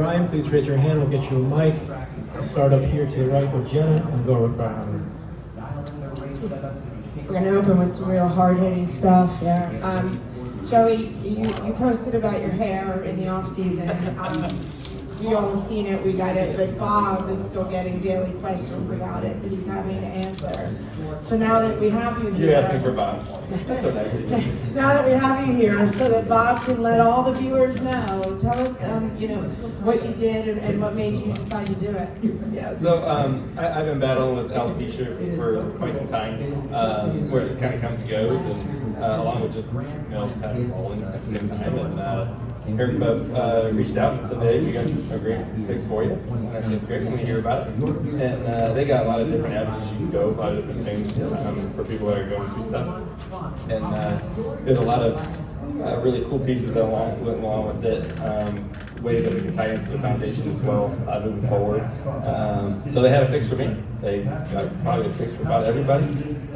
Ryan, please raise your hand. We'll get you a mic. I'll start up here to the right with Jenna and go with Brian. We're going to open with some real hard-hitting stuff here. Joey, you posted about your hair in the off-season. We all have seen it, we got it, but Bob is still getting daily questions about it that he's having to answer. So now that we have you here... You're asking for Bob. That's so nice of you. Now that we have you here, so that Bob can let all the viewers know, tell us, what you did and what made you decide to do it. Yeah, so I've been battling with alopecia for quite some time, where it just kind of comes and goes, and along with just having bowling at the same time. And Eric Bub reached out and said, "Hey, we got a great fix for you." And I said, "Great, when you hear about it." And they got a lot of different avenues you can go, a lot of different things for people that are going through stuff. And there's a lot of really cool pieces that went along with it. Ways that we can tie into the foundation as well moving forward. So they had a fix for me. They got probably a fix for about everybody,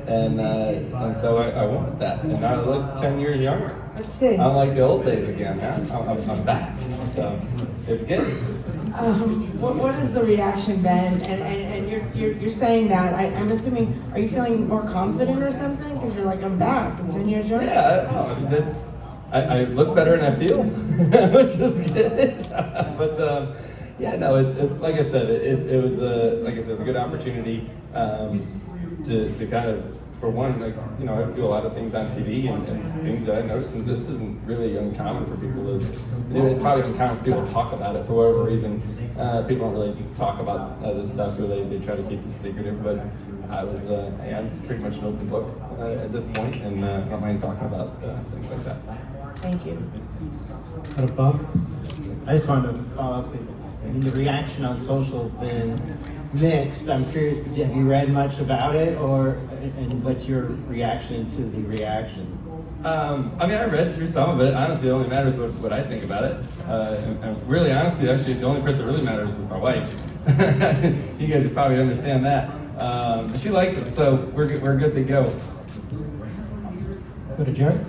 and so I went with that. And now I look 10 years younger. Let's see. I'm like the old days again. I'm back. So it's good. What has the reaction been? And you're saying that. I'm assuming, are you feeling more confident or something? Because you're like, I'm back. I'm 10 years younger. Yeah, I look better and I feel, which is good. But it's like I said, it was like I said, it's a good opportunity to kind of, for one, I do a lot of things on TV and things that I noticed, and this isn't really uncommon for people to do. It's probably uncommon for people to talk about it for whatever reason. People don't really talk about this stuff, or they try to keep it secretive. But I'm pretty much an open book at this point, and I don't mind talking about things like that. Thank you. Bob? I just wanted to follow up. The reaction on social has been mixed. I'm curious, have you read much about it, and what's your reaction to the reaction? I read through some of it. Honestly, it only matters what I think about it. And really, honestly, actually, the only person that really matters is my wife. You guys would probably understand that. She likes it, so we're good to go. Go to Jared.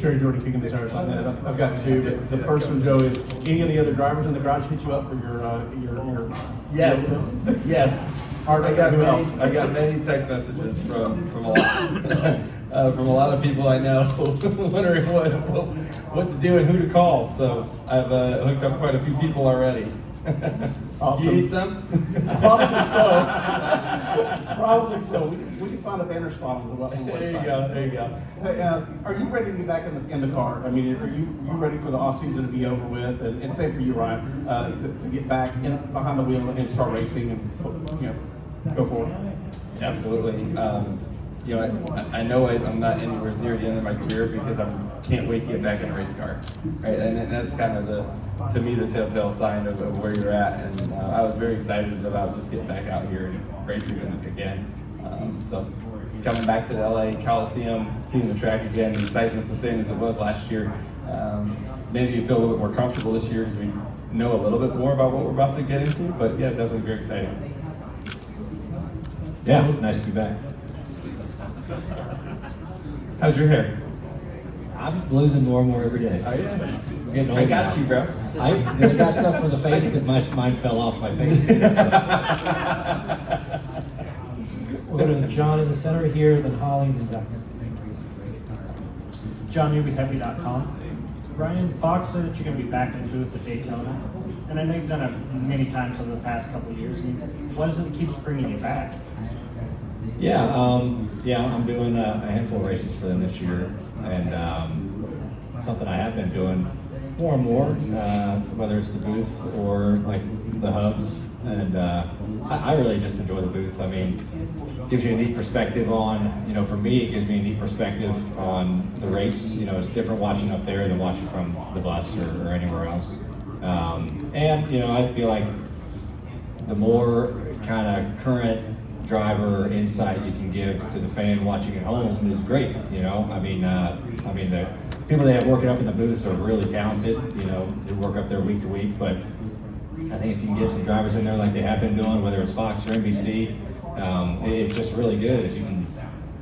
Sure, you're already kicking the tires on that. I've got two, but the first one, Joe, is any of the other drivers in the garage hit you up for your Yes, yes. I got many text messages from a lot from a lot of people I know wondering what to do and who to call. So I've hooked up quite a few people already. Awesome. You need some? Probably so. Probably so. We can find a banner spot on the website. There you go. So, are you ready to get back in the car? I mean, are you ready for the off season to be over with? And same for you, Ryan, to get back behind the wheel and start racing and go forward. Absolutely. I know I'm not anywhere near the end of my career because I can't wait to get back in a race car, right? And that's kind of to me the telltale sign of where you're at. And I was very excited about just getting back out here and racing again. So coming back to the LA Coliseum, seeing the track again, the excitement's the same as it was last year. Maybe you feel a little bit more comfortable this year because we know a little bit more about what we're about to get into. But yeah, definitely very exciting. Yeah, nice to be back. How's your hair? I'm losing more and more every day. Oh yeah? Getting old I got now. you, bro. I got stuff for the face because mine fell off my face. We'll go to John in the center here, then Holly, then Zach. John, newbyheavy.com. Ryan, Fox said that you're going to be back in the booth at Daytona, and I know you've done it many times over the past couple of years. I mean, what is it that keeps bringing you back? Yeah, I'm doing a handful of races for them this year, and something I have been doing more and more, whether it's the booth or like the hubs, and I really just enjoy the booth. I mean, it gives you a neat perspective on, for me, it gives me a neat perspective on the race. It's different watching up there than watching from the bus or anywhere else. And I feel like the more kind of current driver insight you can give to the fan watching at home is great. The people they have working up in the booths are really talented. They work up there week to week. But I think if you can get some drivers in there like they have been doing, whether it's Fox or NBC, it's just really good if you can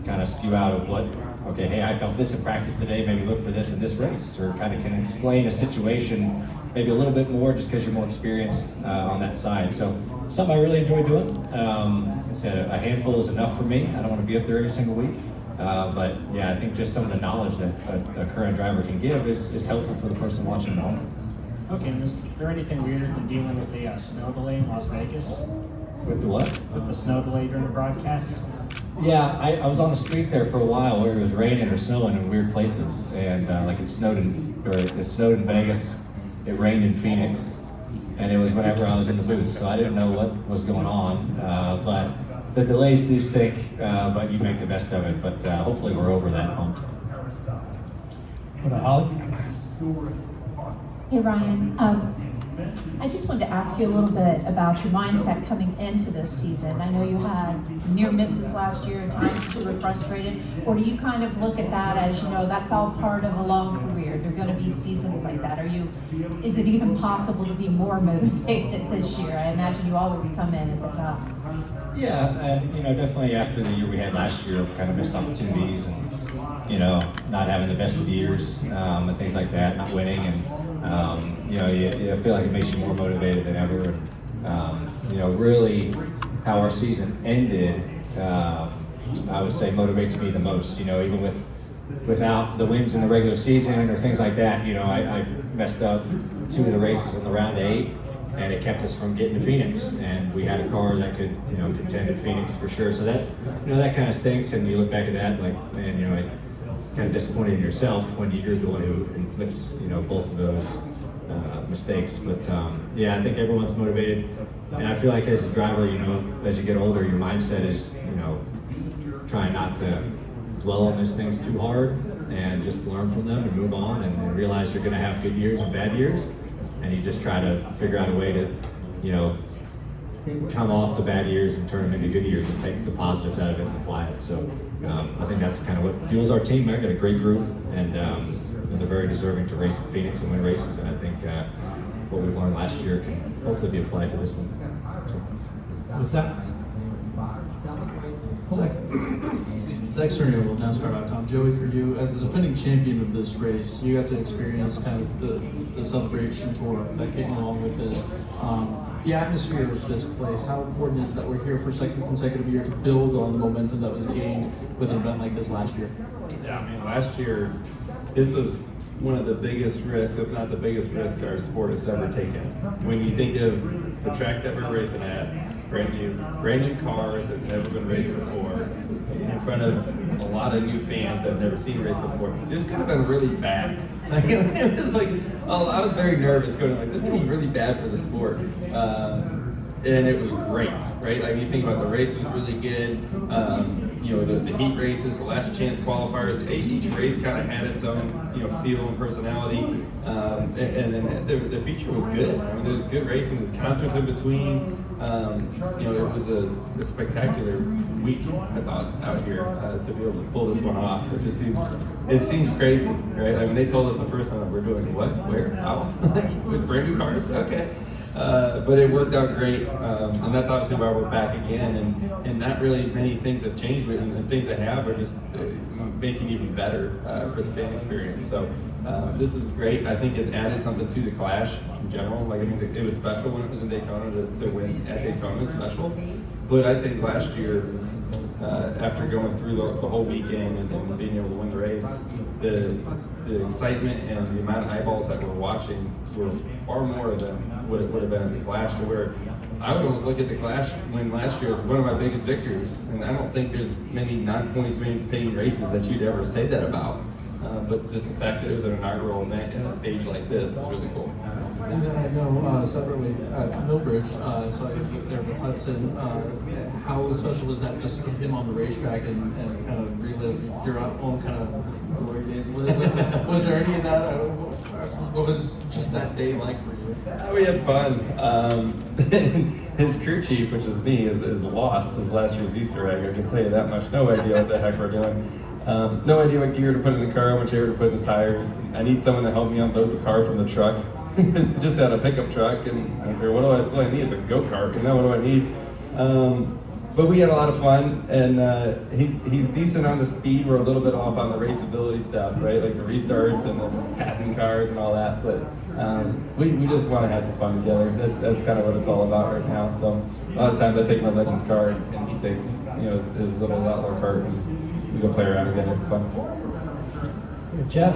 kind of skew out of what okay, hey, I felt this in practice today, maybe look for this in this race, or kind of can explain a situation maybe a little bit more just because you're more experienced on that side. So something I really enjoy doing. I said a handful is enough for me. I don't want to be up there every single week. But yeah, I think just some of the knowledge that a current driver can give is helpful for the person watching at home. Okay, and is there anything weirder than dealing with the snow delay in Las Vegas? With the what? With the snow delay during the broadcast? Yeah, I was on the street there for a while where it was raining or snowing in weird places, and like it snowed in Vegas, it rained in Phoenix, and it was whenever I was in the booth, so I didn't know what was going on. But the delays do stink, but you make the best of it. But hopefully we're over that hump. What about Holly? Hey Ryan, I just wanted to ask you a little bit about your mindset coming into this season. I know you had near misses last year and times that you were frustrated, or do you kind of look at that as, you know, that's all part of a long career? There are going to be seasons like that. Is it even possible to be more motivated this year? I imagine you always come in at the top. Yeah, and definitely after the year we had last year of kind of missed opportunities and not having the best of years and things like that, not winning, and you feel like it makes you more motivated than ever. And really how our season ended, I would say motivates me the most. Even without the wins in the regular season or things like that, I messed up 2 of the races in the round 8. And it kept us from getting to Phoenix, and we had a car that could, contend at Phoenix for sure. So that, that kind of stinks. And you look back at that, like, man, it kind of disappointed in yourself when you're the one who inflicts, both of those mistakes. But yeah, I think everyone's motivated, and I feel like as a driver, as you get older, your mindset is, trying not to dwell on those things too hard, and just learn from them and move on, and realize you're going to have good years and bad years. And you just try to figure out a way to, come off the bad years and turn them into good years and take the positives out of it and apply it. So I think that's kind of what fuels our team. I've got a great group, and they're very deserving to race in Phoenix and win races. And I think what we've learned last year can hopefully be applied to this one. What's that? Zach Cerny with NASCAR.com. Joey, for you, as the defending champion of this race, you got to experience kind of the celebration tour that came along with this. The atmosphere of this place, how important is it that we're here for a second consecutive year to build on the momentum that was gained with an event like this last year? Yeah, I mean, last year, this was one of the biggest risks, if not the biggest risk our sport has ever taken. When you think of the track that we're racing at, brand new cars that have never been raced before, in front of a lot of new fans that have never seen race before. This could have been really bad. It was like, I was very nervous going like, this could be really bad for the sport. And it was great, right? Like, you think about the race was really good. The heat races, the last chance qualifiers, each race kind of had its own, feel and personality. And then the feature was good. I mean, there was good racing. There was concerts in between. It was a spectacular week, I thought, out here to be able to pull this one off. It seems crazy, right? I mean, they told us the first time, we're doing what, where, how, with brand new cars, okay. But it worked out great, and that's obviously why we're back again, and not really many things have changed, and things that have are just making it even better for the fan experience. So this is great. I think it's added something to the Clash in general. Like, I mean, it was special when it was in Daytona to win at Daytona, special. But I think last year, after going through the whole weekend and being able to win the race, the excitement and the amount of eyeballs that were watching were far more than what it would have been at the Clash, to where I would almost look at the Clash win last year as one of my biggest victories. And I don't think there's many non-points paying races that you'd ever say that about. But just the fact that it was an inaugural event at a stage like this was really cool. And then I know separately, Millbridge, so I was there with Hudson. How special was that just to get him on the racetrack and kind of relive your own kind of glory days? Was there any of that? What was just that day like for you? We had fun. His crew chief, which is me, is lost his last year's Easter egg. I can tell you that much. No idea what the heck we're doing. No idea what gear to put in the car, what gear to put in the tires. I need someone to help me unload the car from the truck. Just had a pickup truck, and I figured, what do I need? Is a go-kart, what do I need? but we had a lot of fun, and he's decent on the speed. We're a little bit off on the raceability stuff, right? Like the restarts and the passing cars and all that. But we just want to have some fun together. That's kind of what it's all about right now. So a lot of times I take my Legends car and he takes his little outlaw cart and we go play around together. It's fun. Jeff?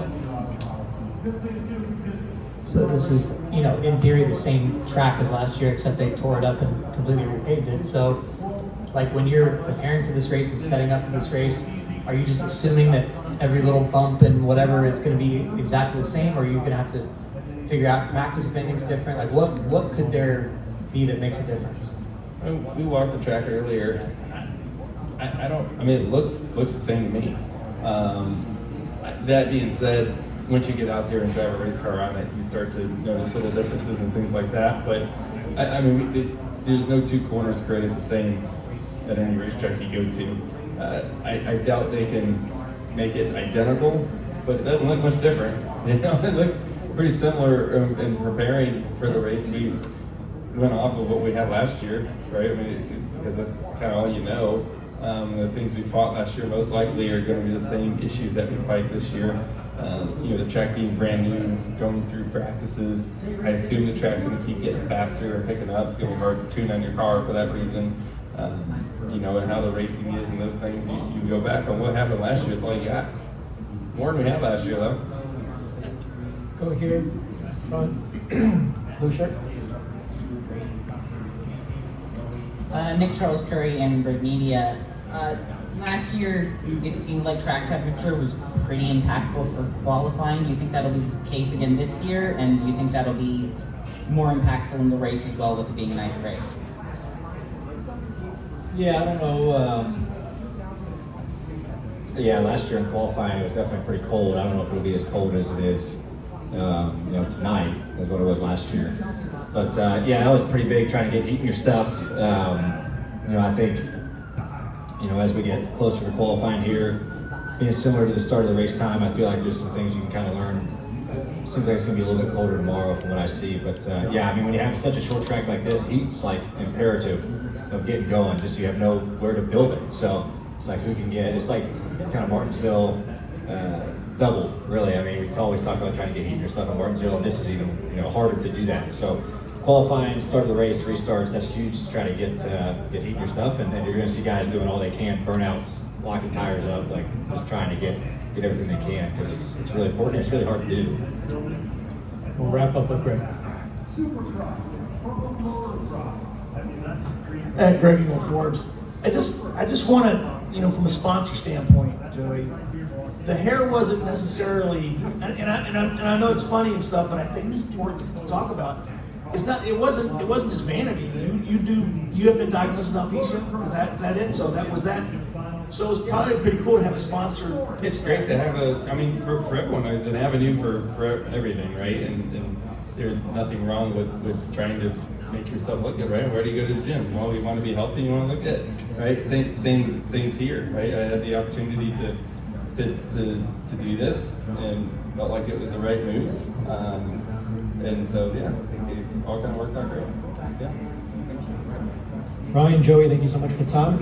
So this is, in theory the same track as last year, except they tore it up and completely repaved it. So, like when you're preparing for this race and setting up for this race, are you just assuming that every little bump and whatever is going to be exactly the same, or are you going to have to figure out in practice if anything's different? Like what could there be that makes a difference? We walked the track earlier. It looks the same to me. That being said, once you get out there and drive a race car on it, you start to notice little differences and things like that. But there's no two corners created the same at any racetrack you go to. I doubt they can make it identical, but it doesn't look much different. It looks pretty similar. In preparing for the race, we went off of what we had last year, right? It's because that's kind of all you know. The things we fought last year most likely are going to be the same issues that we fight this year. The track being brand new, going through practices. I assume the track's going to keep getting faster and picking up. It's going to be hard to tune on your car for that reason. And how the racing is and those things. You go back on what happened last year. It's all you got. More than we had last year, though. Go here, front, blue shirt. Nick Charles Curry and Brig Media. Last year, it seemed like track temperature was pretty impactful for qualifying. Do you think that'll be the case again this year? And do you think that'll be more impactful in the race as well, with it being a night race? Yeah, I don't know. Last year in qualifying, it was definitely pretty cold. I don't know if it'll be as cold as it is, tonight, as what it was last year. But that was pretty big, trying to get heat in your stuff. I think, as we get closer to qualifying here, being similar to the start of the race time, I feel like there's some things you can kind of learn. Seems like it's going to be a little bit colder tomorrow from what I see. But when you have such a short track like this, heat's like imperative of getting going. Just you have nowhere to build it. So it's like who can get, it's like kind of Martinsville double, really. We always talk about trying to get heat in your stuff in Martinsville, and this is even harder to do that. So qualifying, start of the race, restarts, that's huge to try to get heat in your stuff, and you're going to see guys doing all they can, burnouts, locking tires up, like just trying to get everything they can, because it's really important. It's really hard to do. We'll wrap up with Greg. Greg Eagle Forbes. I just want to, from a sponsor standpoint, Joey, the hair wasn't necessarily, and I know it's funny and stuff, but I think it's important to talk about. It wasn't just vanity. You have been diagnosed with alopecia. Is that it? So that was that. So it was probably pretty cool to have a sponsor. It's great to have for everyone, there's an avenue for everything, right? And there's nothing wrong with trying to make yourself look good, right? Where do you go to the gym? Well, you want to be healthy, you want to look good, right? Same things here, right? I had the opportunity to do this and felt like it was the right move. And so, I think it all kind of worked out great. Yeah. Ryan, Joey, thank you so much for the time. Good luck.